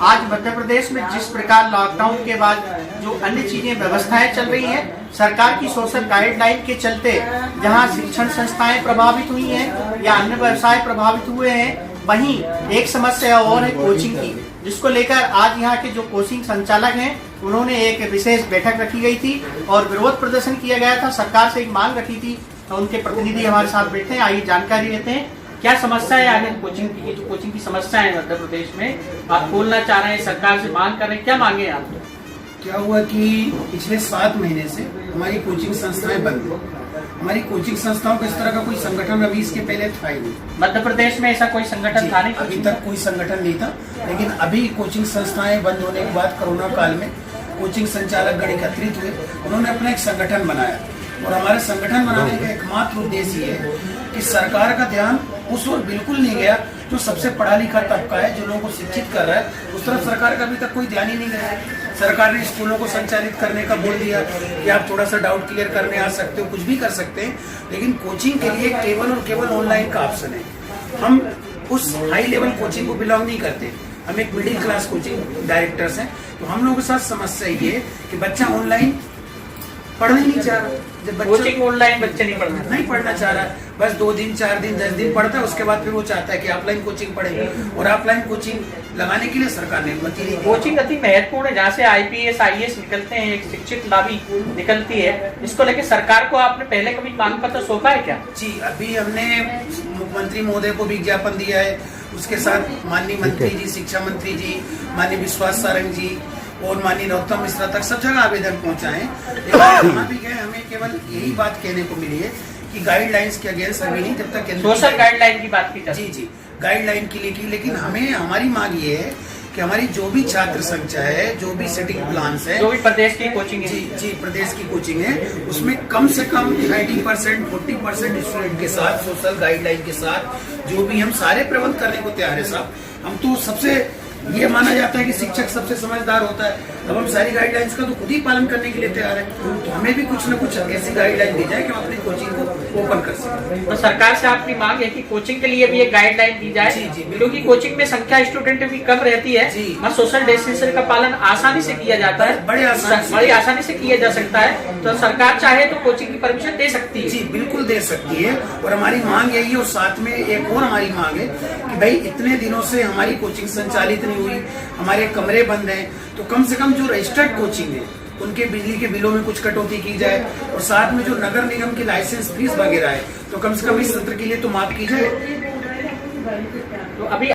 आज मध्य प्रदेश में जिस प्रकार लॉकडाउन के बाद जो अन्य चीजें व्यवस्थाएं चल रही हैं, सरकार की सोशल गाइडलाइन के चलते जहां शिक्षण संस्थाएं प्रभावित हुई हैं या अन्य व्यवसाय प्रभावित हुए हैं, वहीं एक समस्या और है कोचिंग की, जिसको लेकर आज यहाँ के जो कोचिंग संचालक हैं उन्होंने एक विशेष बैठक रखी गई थी और विरोध प्रदर्शन किया गया था। सरकार से एक मांग रखी थी, तो उनके प्रतिनिधि हमारे साथ बैठे हैं, आइए जानकारी लेते हैं क्या समस्या है आगे कोचिंग की। जो कोचिंग की समस्या है मध्य प्रदेश में, आप खोलना चाह रहे हैं, सरकार से मांग कर रहे हैं, क्या मांगे आप? क्या हुआ कि पिछले 7 महीने से हमारी कोचिंग संस्थाएं बंद है। हमारी कोचिंग संस्थाओं का इस तरह का कोई संगठन अभी इसके पहले था ही नहीं। मध्य प्रदेश में ऐसा कोई संगठन था नहीं? अभी तक कोई संगठन नहीं था, लेकिन अभी कोचिंग संस्थाएं बंद होने के बाद कोरोना काल में कोचिंग संचालक गण एकत्रित हुए, उन्होंने अपना एक संगठन बनाया और हमारे संगठन बनाने का एकमात्र उद्देश्य ये है कि सरकार का ध्यान उस ओर बिल्कुल नहीं गया जो सबसे पढ़ा लिखा तबका है, जो लोगों को शिक्षित कर रहा है, उस तरफ सरकार का अभी तक कोई ध्यान ही नहीं गया। सरकार ने स्कूलों को संचालित करने का बोल दिया कि आप थोड़ा सा डाउट क्लियर करने आ सकते हो, कुछ भी कर सकते हैं, लेकिन कोचिंग के लिए केवल और केवल ऑनलाइन का ऑप्शन है। हम उस हाई लेवल कोचिंग को बिलोंग नहीं करते, हम एक मिडिल क्लास कोचिंग डायरेक्टर्स हैं। तो हम लोगों के साथ समस्या ये है कि बच्चा ऑनलाइन पढ़ना ही नहीं चाह रहा। जब कोचिंग ऑनलाइन बच्चे नहीं पढ़ना चाह रहा, बस 2 दिन 4 दिन 10 दिन पढ़ता है, उसके बाद फिर वो चाहता है कि ऑफलाइन कोचिंग पढ़े, और ऑफलाइन कोचिंग लगाने के लिए सरकार ने अनुमति दी। कोचिंग अति महत्वपूर्ण है, जहाँ से IPS IAS निकलते हैं, एक शिक्षित लाभी निकलती है। इसको लेकर सरकार को आपने पहले कभी मांग पत्र सौंपा है क्या? जी, अभी हमने मुख्यमंत्री महोदय को विज्ञापन दिया है, उसके साथ माननीय मंत्री जी, शिक्षा मंत्री जी, माननीय विश्वास सारंग जी और माननीय नरोत्तम मिश्रा तक सब जगह आवेदन पहुंचाए। लेकिन वहाँ भी गए, हमें केवल यही बात कहने को मिली है कि गाइडलाइंस के अगेंस्ट अभी नहीं, जब तक सोशल गाइडलाइन की बात की जाती है। जी, गाइडलाइन के लिए की, लेकिन हमारी मांग ये है कि हमारी जो भी छात्र संख्या है, जो भी सेटिंग प्लान्स है, जो भी प्रदेश की कोचिंग है, जी प्रदेश की कोचिंग है, उसमें कम से कम 90% 40% स्टूडेंट के साथ सोशल गाइडलाइन के साथ जो भी हम सारे प्रबंध करने को तैयार है साहब। हम तो सबसे ये माना जाता है कि शिक्षक सबसे समझदार होता है, अब हम सारी गाइडलाइंस का तो खुद ही पालन करने के लिए तैयार है, तो हमें भी कुछ न कुछ ऐसी गाइडलाइन दी जाए कि हम अपनी कोचिंग को ओपन कर सकें। तो सरकार से आपकी मांग है कि कोचिंग के लिए भी एक गाइडलाइन दी जाए। जी, क्योंकि कोचिंग में संख्या स्टूडेंट भी कम रहती है, सोशल डिस्टेंसिंग का पालन आसानी से किया जाता है, बड़ी आसानी से किया जा सकता है। तो सरकार चाहे तो कोचिंग की परमिशन दे सकती है। जी बिल्कुल दे सकती है, और हमारी मांग यही है। और साथ में एक और हमारी मांग है कि भाई इतने दिनों से हमारी कोचिंग संचालित नहीं हुई, हमारे कमरे बंद हैं, तो कम से कम जो रजिस्टर्ड कोचिंग है उनके बिजली के बिलों में कुछ कटौती की जाए, और साथ में जो नगर निगम की लाइसेंस फीस वगैरह है तो कम से कम इस सत्र के लिए तो माफ की जाए। तो अभी